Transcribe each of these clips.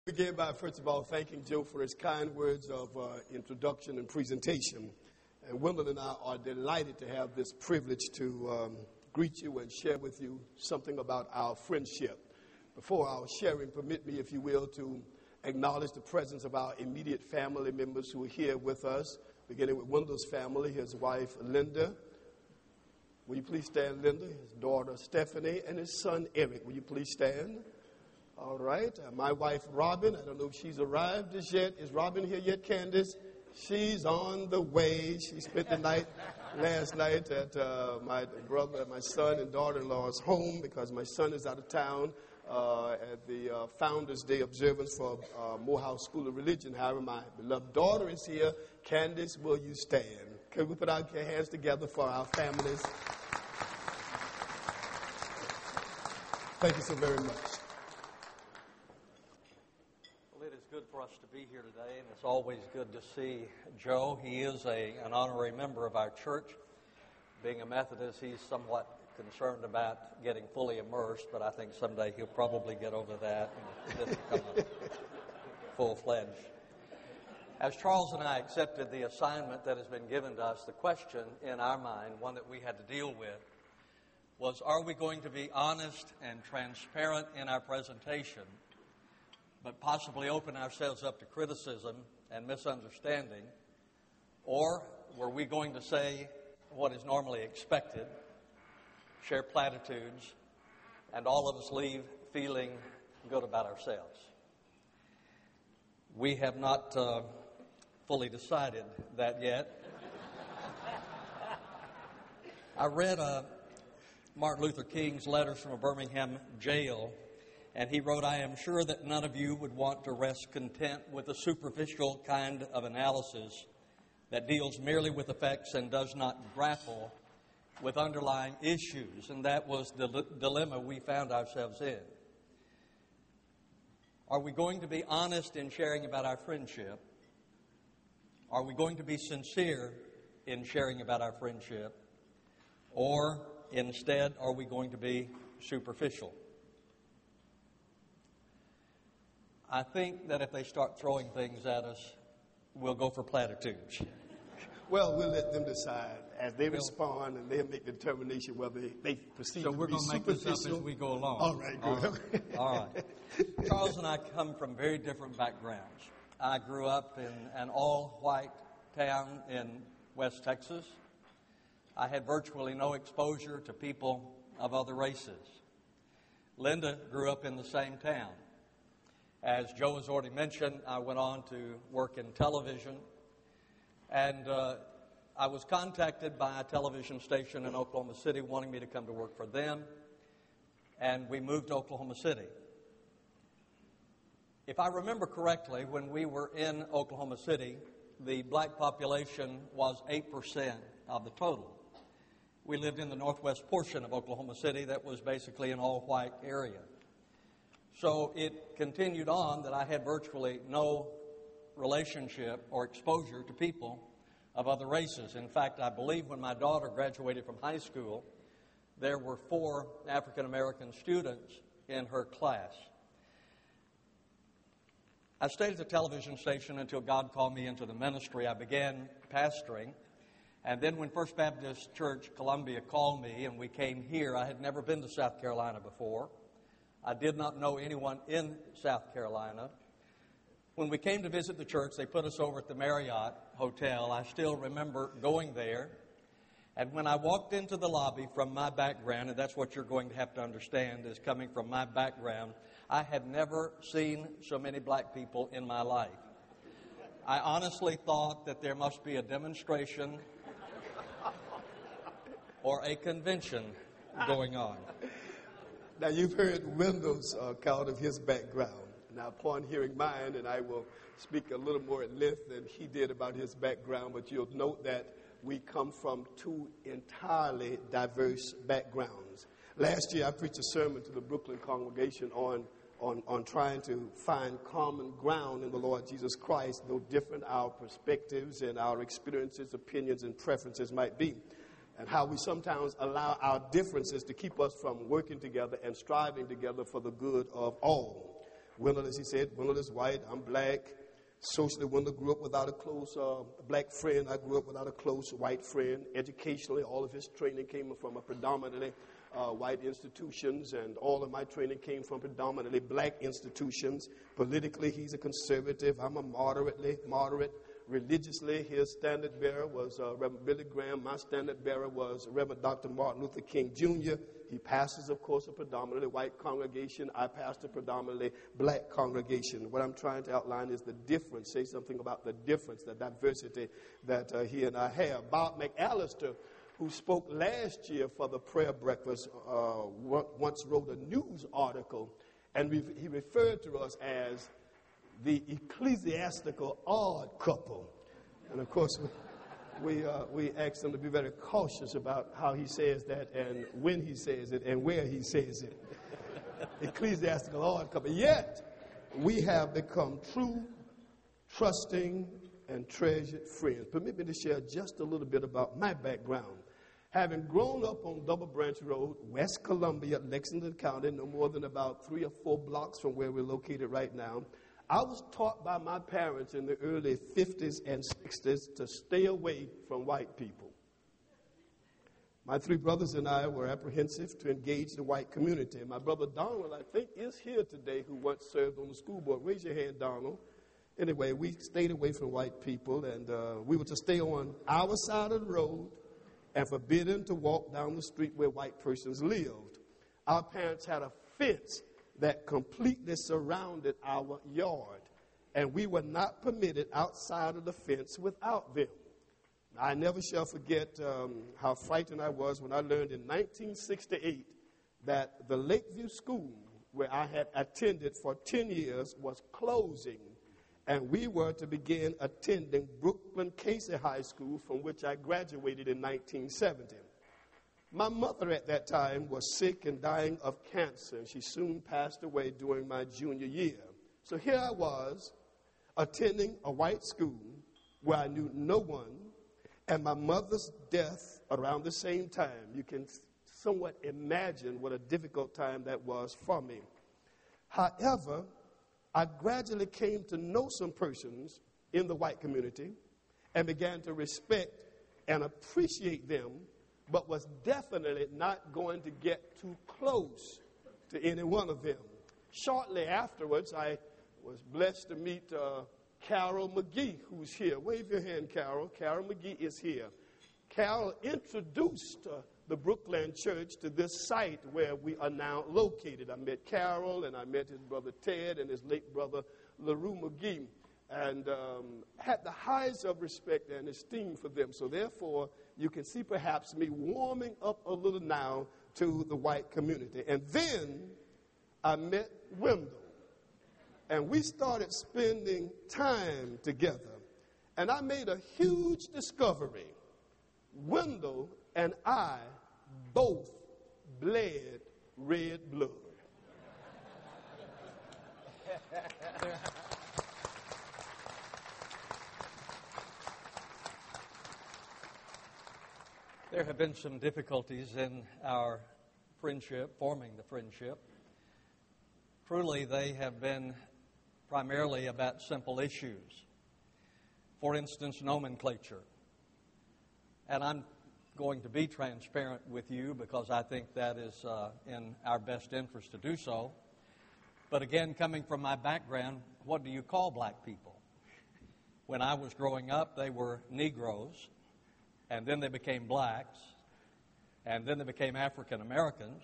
Begin by, first of all, thanking Joe for his kind words of introduction and presentation. And Wendell and I are delighted to have this privilege to greet you and share with you something about our friendship. Before our sharing, permit me, if you will, to acknowledge the presence of our immediate family members who are here with us, beginning with Wendell's family, his wife, Linda. Will you please stand, Linda? His daughter, Stephanie, and his son, Eric. Will you please stand? All right. My wife, Robin, I don't know if she's arrived as yet. Is Robin here yet, Candace? She's on the way. She spent the night last night at my brother, my son and daughter-in-law's home because my son is out of town at the Founders Day observance for Morehouse School of Religion. However, my beloved daughter is here. Candace, will you stand? Can we put our hands together for our families? Thank you so very much. Good for us to be here today, and it's always good to see Joe. He is an honorary member of our church. Being a Methodist, he's somewhat concerned about getting fully immersed, but I think someday he'll probably get over that and just become full-fledged. As Charles and I accepted the assignment that has been given to us, the question in our mind, one that we had to deal with, was, are we going to be honest and transparent in our presentation, but possibly open ourselves up to criticism and misunderstanding? Or were we going to say what is normally expected, share platitudes, and all of us leave feeling good about ourselves? We have not fully decided that yet. I read Martin Luther King's letters from a Birmingham jail, and he wrote, "I am sure that none of you would want to rest content with a superficial kind of analysis that deals merely with effects and does not grapple with underlying issues." And that was the dilemma we found ourselves in. Are we going to be honest in sharing about our friendship? Are we going to be sincere in sharing about our friendship? Or instead, are we going to be superficial? I think that if they start throwing things at us, we'll go for platitudes. Well, we'll let them decide as they respond, and they'll make the determination whether they perceive so to we're be going to make this up as we go along. All right, good. All right. Charles and I come from very different backgrounds. I grew up in an all-white town in West Texas. I had virtually no exposure to people of other races. Linda grew up in the same town. As Joe has already mentioned, I went on to work in television, and I was contacted by a television station in Oklahoma City wanting me to come to work for them, and we moved to Oklahoma City. If I remember correctly, when we were in Oklahoma City, the black population was 8% of the total. We lived in the northwest portion of Oklahoma City that was basically an all-white area. So it continued on that I had virtually no relationship or exposure to people of other races. In fact, I believe when my daughter graduated from high school, there were 4 African-American students in her class. I stayed at the television station until God called me into the ministry. I began pastoring. And then when First Baptist Church Columbia called me and we came here, I had never been to South Carolina before. I did not know anyone in South Carolina. When we came to visit the church, they put us over at the Marriott Hotel. I still remember going there. And when I walked into the lobby from my background, and that's what you're going to have to understand is coming from my background, I had never seen so many black people in my life. I honestly thought that there must be a demonstration or a convention going on. Now, you've heard Wendell's account of his background. Now, upon hearing mine, and I will speak a little more at length than he did about his background, but you'll note that we come from 2 entirely diverse backgrounds. Last year, I preached a sermon to the Brooklyn congregation on trying to find common ground in the Lord Jesus Christ, though different our perspectives and our experiences, opinions, and preferences might be, and how we sometimes allow our differences to keep us from working together and striving together for the good of all. Wendell, as he said, Wendell is white, I'm black. Socially, Wendell grew up without a close black friend. I grew up without a close white friend. Educationally, all of his training came from a predominantly white institutions, and all of my training came from predominantly black institutions. Politically, he's a conservative. I'm a moderate. Religiously, his standard bearer was Reverend Billy Graham. My standard bearer was Reverend Dr. Martin Luther King Jr. He pastors, of course, a predominantly white congregation. I pastor a predominantly black congregation. What I'm trying to outline is the difference, say something about the difference, the diversity that he and I have. Bob McAllister, who spoke last year for the prayer breakfast, once wrote a news article, and he referred to us as the ecclesiastical odd couple. And of course, we asked him to be very cautious about how he says that and when he says it and where he says it. Ecclesiastical odd couple. Yet, we have become true, trusting, and treasured friends. Permit me to share just a little bit about my background. Having grown up on Double Branch Road, West Columbia, Lexington County, no more than about 3 or 4 blocks from where we're located right now, I was taught by my parents in the early 50s and 60s to stay away from white people. My 3 brothers and I were apprehensive to engage the white community. My brother Donald, I think, is here today, who once served on the school board. Raise your hand, Donald. Anyway, we stayed away from white people, and we were to stay on our side of the road and forbidden to walk down the street where white persons lived. Our parents had a fence that completely surrounded our yard, and we were not permitted outside of the fence without them. I never shall forget how frightened I was when I learned in 1968 that the Lakeview School, where I had attended for 10 years, was closing, and we were to begin attending Brooklyn Casey High School, from which I graduated in 1970. My mother at that time was sick and dying of cancer, and she soon passed away during my junior year. So here I was, attending a white school where I knew no one, and my mother's death around the same time. You can somewhat imagine what a difficult time that was for me. However, I gradually came to know some persons in the white community and began to respect and appreciate them, but was definitely not going to get too close to any one of them. Shortly afterwards, I was blessed to meet Carol McGee, who's here. Wave your hand, Carol. Carol McGee is here. Carol introduced the Brookland Church to this site where we are now located. I met Carol, and I met his brother Ted and his late brother LaRue McGee, and had the highest of respect and esteem for them. So therefore, you can see perhaps me warming up a little now to the white community. And then I met Wendell, and we started spending time together. And I made a huge discovery. Wendell and I both bled red blood. There have been some difficulties in our friendship, forming the friendship. Truly, they have been primarily about simple issues. For instance, nomenclature. And I'm going to be transparent with you because I think that is in our best interest to do so. But again, coming from my background, what do you call black people? When I was growing up, they were Negroes, and then they became blacks, and then they became African Americans.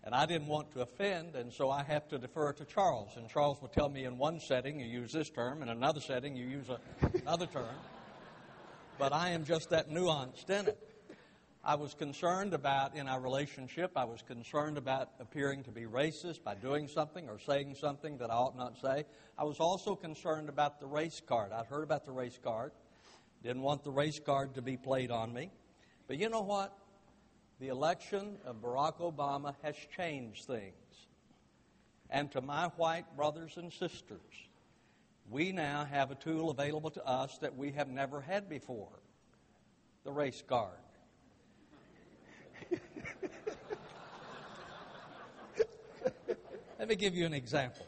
And I didn't want to offend, and so I have to defer to Charles. And Charles will tell me in one setting you use this term, in another setting you use another term. But I am just that nuanced in it. I was concerned about, in our relationship, I was concerned about appearing to be racist by doing something or saying something that I ought not say. I was also concerned about the race card. I'd heard about the race card. Didn't want the race card to be played on me. But you know what? The election of Barack Obama has changed things. And to my white brothers and sisters, we now have a tool available to us that we have never had before, the race card. Let me give you an example.